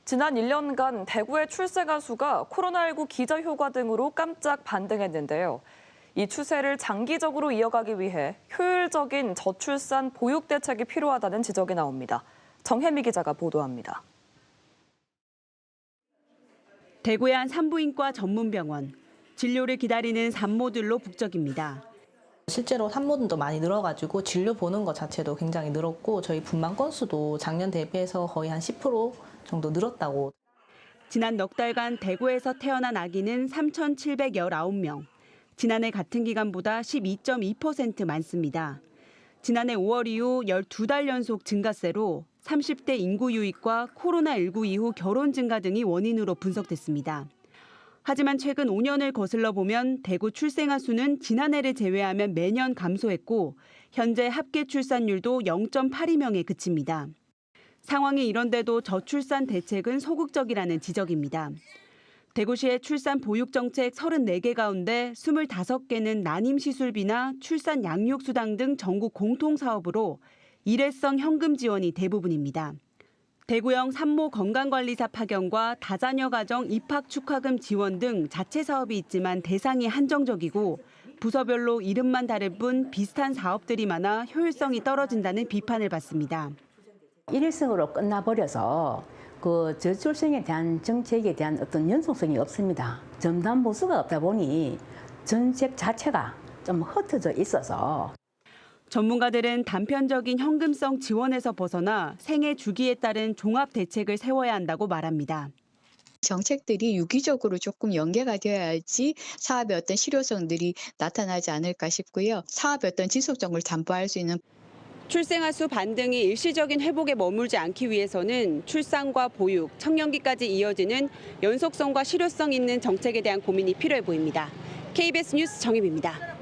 지난 1년간 대구의 출생아 수가 코로나19 기저효과 등으로 깜짝 반등했는데요. 이 추세를 장기적으로 이어가기 위해 효율적인 저출산 보육 대책이 필요하다는 지적이 나옵니다. 정혜미 기자가 보도합니다. 대구의 한 산부인과 전문병원. 진료를 기다리는 산모들로 북적입니다. 실제로 산모들도 많이 늘어가지고 진료 보는 것 자체도 굉장히 늘었고 저희 분만 건수도 작년 대비해서 거의 한 10% 정도 늘었다고. 지난 넉 달간 대구에서 태어난 아기는 3,719명. 지난해 같은 기간보다 12.2% 많습니다. 지난해 5월 이후 12달 연속 증가세로 30대 인구 유입과 코로나19 이후 결혼 증가 등이 원인으로 분석됐습니다. 하지만 최근 5년을 거슬러 보면 대구 출생아 수는 지난해를 제외하면 매년 감소했고 현재 합계 출산율도 0.82명에 그칩니다. 상황이 이런데도 저출산 대책은 소극적이라는 지적입니다. 대구시의 출산 보육 정책 34개 가운데 25개는 난임시술비나 출산 양육수당 등 전국 공통사업으로 일회성 현금 지원이 대부분입니다. 대구형 산모 건강관리사 파견과 다자녀 가정 입학 축하금 지원 등 자체 사업이 있지만 대상이 한정적이고 부서별로 이름만 다를 뿐 비슷한 사업들이 많아 효율성이 떨어진다는 비판을 받습니다. 일회성으로 끝나버려서 그 저출생에 대한 정책에 대한 어떤 연속성이 없습니다. 전담 보수가 없다 보니 정책 자체가 좀 흩어져 있어서. 전문가들은 단편적인 현금성 지원에서 벗어나 생애 주기에 따른 종합 대책을 세워야 한다고 말합니다. 정책들이 유기적으로 조금 연계가 되어야지 사업의 어떤 실효성들이 나타나지 않을까 싶고요. 사업의 어떤 지속성을 담보할 수 있는 출생아 수 반등이 일시적인 회복에 머물지 않기 위해서는 출산과 보육, 청년기까지 이어지는 연속성과 실효성 있는 정책에 대한 고민이 필요해 보입니다. KBS 뉴스 정혜미입니다.